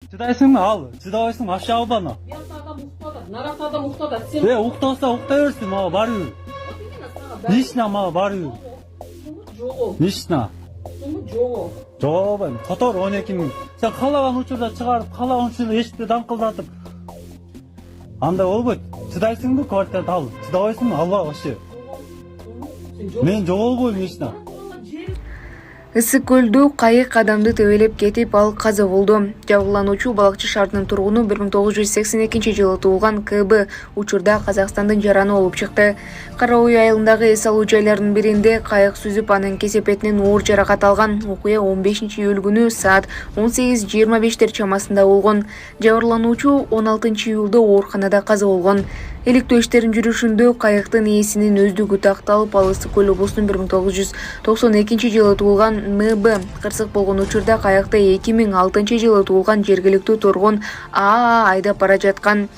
Чыдайсыңбы? Ал. Чыдабайсың, вообще албана. Бияқта адам ұйықтады, нарақта адам ұйықтады. Сен Уктаса укта берсин, мага бары. Нишна мага бары. жоғы. Нишна. Жоғы. Жообайм. Котор 12 миң. Сен каалаган учурда чыгарып, каалаган учурда эшикти даңкылдатып. Андай болбойт. Чыдайсыңбы? Квартирада ал. Чыдабайсыңбы? Алба вообще. Мен жоголбойм нишна. Ысык көлдө кайык адамды тебелеп кетип, ал каза болду. Жабырлануучу балыкчы шаарынын тургуну 1982-жылы туулган КБ учурда Казакстандын жараны болуп чыкты. Кара Ой айылындагы эс алуу жайларынын биринде кайык сүзүп, анын кесепетинен оор жаракат алган. Окуя 15-июль күнү саат 18:25 чамасында болгон. Жабырлануучу 16-июлда ооруканада каза болгон. Иликтөө иштеринин жүрүшүндө кайыктын ээсинин өздүгү такталып, ал Ысык көл облусунун 1992-жылы туулган НБ кырсык болгон учурда кайыкты 2006-жылы туулган жергиликтүү тургун АА айдап бара жаткан.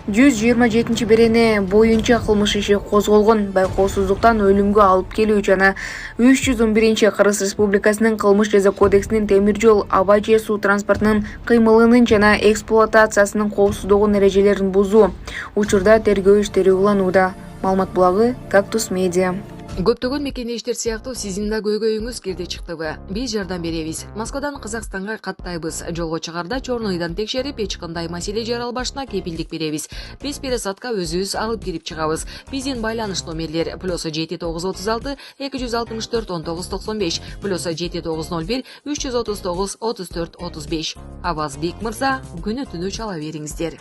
127 берене боюнча кылмыш иши козголгон. Байкоосуздуктан өлүмгө алып келүү жана 311 Кыргыз Республикасынын кылмыш жаза кодексинин темир жол, аба же суу транспортунун кыймылынын жана эксплуатациясынын коопсуздугун эрежелерин бузуу учурда тергөө иштери уланууда. Маалымат булагы Кактус Медиа. Көптөгөн мекендештер сыяктуу сиздин да көйгөйүңүз кирди чыктыбы? Биз жардам беребиз. Москвадан Казакстанга каттайбыз. Жолго чыгарда чорнойдан текшерип, эч кандай маселе жаралбашына кепилдик беребиз. Биз пересадка өзүбүз алып кирип чыгабыз. Биздин байланыш номерлер +7936 264 1995 +7901 339 34 35. Абаз Бек мырза, күнү түнү чала бериңиздер.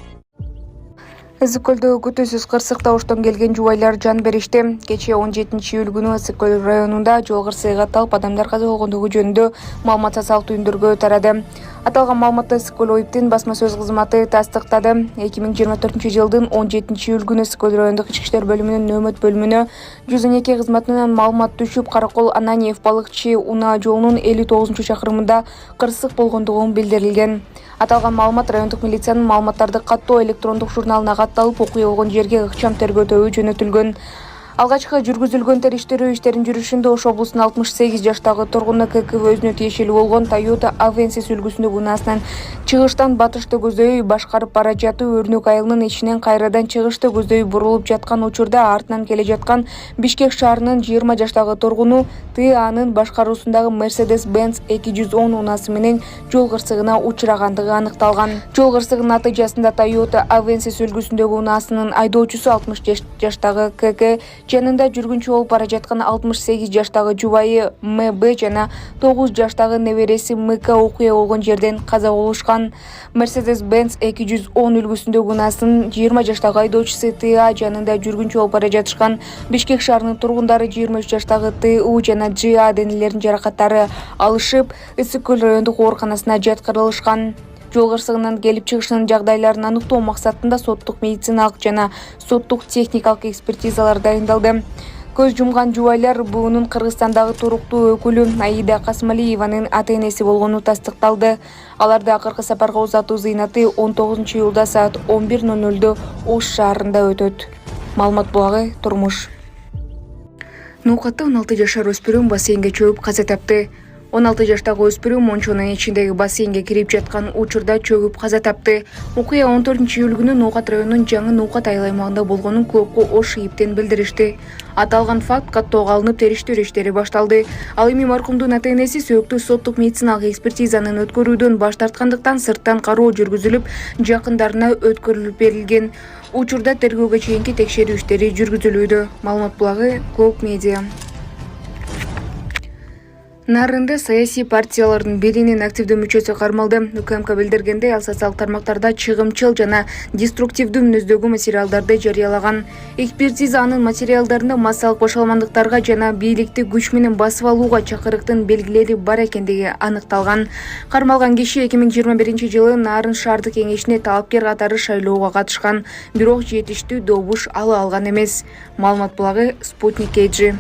Ысык көлдө күтүүсүз кырсык табыштан келген жубайлар жан беришти. Кечээ 17-июль күнү Ысык көл районунда жол кырсыгы катталып, адамдар каза болгондугу жөнүндө маалымат социалдык түйүндөргө тарады. Аталган маалыматты Ысык көл ОИБтин басма сөз кызматы тастыктады. 2024-жылдын 17-июль күнү Ысык көл райондук ички иштер бөлүмүнүн нөөмөт бөлүмүнө 112 кызматынан маалымат түшүп, Каракол Ананиев балыкчы унаа жолунун 59-чакырымында кырсык болгондугу билдирилген. Аталган маалымат райондук милициянын маалыматтарды каттоо электрондук журналына катталып, окуя болгон жерге ыкчам тергөөтөбү жөнөтүлгөн. Алгачкы жүргүзүлгөн териштирүү иштеринин жүрүшүндө Ош облусунун 68 жаштагы тургуну ККВ өзүнө тиешелүү болгон Toyota Avensis үлгүсүндөгү унаасынан чыгыштан батышты көздөй башкарып бара жатып, Өрнөк айылынын ичинен кайрадан чыгышты көздөй бурулуп жаткан учурда артынан келе жаткан Бишкек шаарынын 20 жаштагы тургуну ТАнын башкаруусундагы Mercedes-Benz 210 унаасы менен жол кырсыгына учурагандыгы аныкталган. Жол кырсыгынын натыйжасында Toyota Avensis үлгүсүндөгү унаасынын айдоочусу 60 жаштагы КК жанында жүргүнчү болуп бара жаткан 68 жаштагы жубайы МБ жана 9 жаштагы небереси МК окуя болгон жерден каза болушкан. Mercedes-Benz 210 үлгүсүндөгү унаасынын 20 жаштагы айдоочусу ТА жанында жүргүнчү болуп бара жатышкан. Бишкек шаарынын тургундары 23 жаштагы ТУ жана ЖА денелеринин жаракаттары алышып, Ысык көл райондук ооруканасына жаткырылышкан. Жол кырсыгынан келип чыгышынын жагдайларын аныктоо максатында соттук медициналык жана соттук техникалык экспертизалар дайындалды. Көз жумган жубайлар буунун Кыргызстандагы туруктуу өкүлү Аида Касмалиеванын ата-энеси болгону тастыкталды. Аларды акыркы сапарга узатуу зыйнаты 19-июлда саат 11:00 Ош шаарында өтөт. Маалымат булагы Турмуш. Нукатта 16 жашар өспүрүм бассейнге чөгүп каза тапты. 16 жаштагы өспүрүм мончонун ичиндеги бассейнге кирип жаткан учурда чөгүп каза тапты. Окуя 14-июль күнү Ноокат районунун жаңы Ноокат айыл аймагында болгонун клубку Ош ИИБтен билдиришти. Аталган факт каттоого алынып териштирүү иштери башталды. Ал эми маркумдун ата-энеси сөктүү соттук медициналык экспертизанын өткөрүүдөн баш тарткандыктан сырттан кароо жүргүзүлүп, жакындарына өткөрүлүп берилген. Учурда тергөөгө чейинки текшерүү иштери жүргүзүлүүдө. Маалымат булагы Клуб Медиа. Нарында саясий партиялардын биринин активдүү мүчөсү кармалды. УКМК билдиргендей, ал социалдык тармактарда чыгымчыл жана деструктивдүү мүнөздөгү материалдарды жарыялаган. Экспертиза анын материалдарында массалык бошалмандыктарга жана бийликти күч менен басып алууга чакырыктын белгилери бар экендиги аныкталган. Кармалган киши 2021-жылы Нарын шаардык кеңешине талапкер катары шайлоого катышкан, бирок жетиштүү добуш ала алган эмес. Маалымат булагы Спутник KG.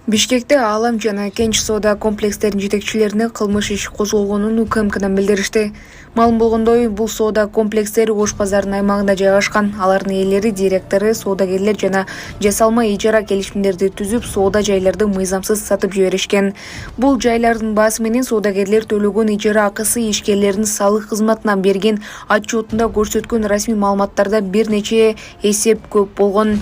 Бишкекте Аалам жана Кенч соода комплекстеринин жетекчилерине кылмыш иши козголгонун УКМКдан билдиришти. Маалым болгондой, бул соода комплекстери Ош базарынын аймагында жайгашкан. Алардын ээлери, директору, соодагерлер жана жасалма ижара келишимдерди түзүп, соода жайларды мыйзамсыз сатып жиберишкен. Бул жайлардын баасы менен соодагерлер төлөгөн ижара акысы ишкерлердин салык кызматынан берген отчетунда көрсөткөн расмий маалыматтарда бир нече эсеп көп болгон.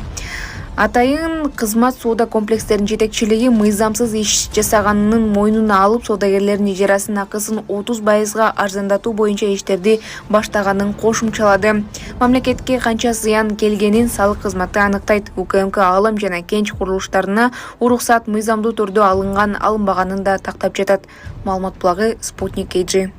Атайын кызмат соода комплекстеринин жетекчилиги мыйзамсыз иш жасаганынын мойнуна алып, соодагерлердин ижарасынын акысын 30% арзандатуу боюнча иштерди баштаганын кошумчалады. Мамлекетке канча зыян келгенин салык кызматы аныктайт. УКМК Аалам жана Кенч курулуштарына уруксат мыйзамдуу түрдө алынган, алынбаганын да тактап жатат. Маалымат булагы Спутник KG.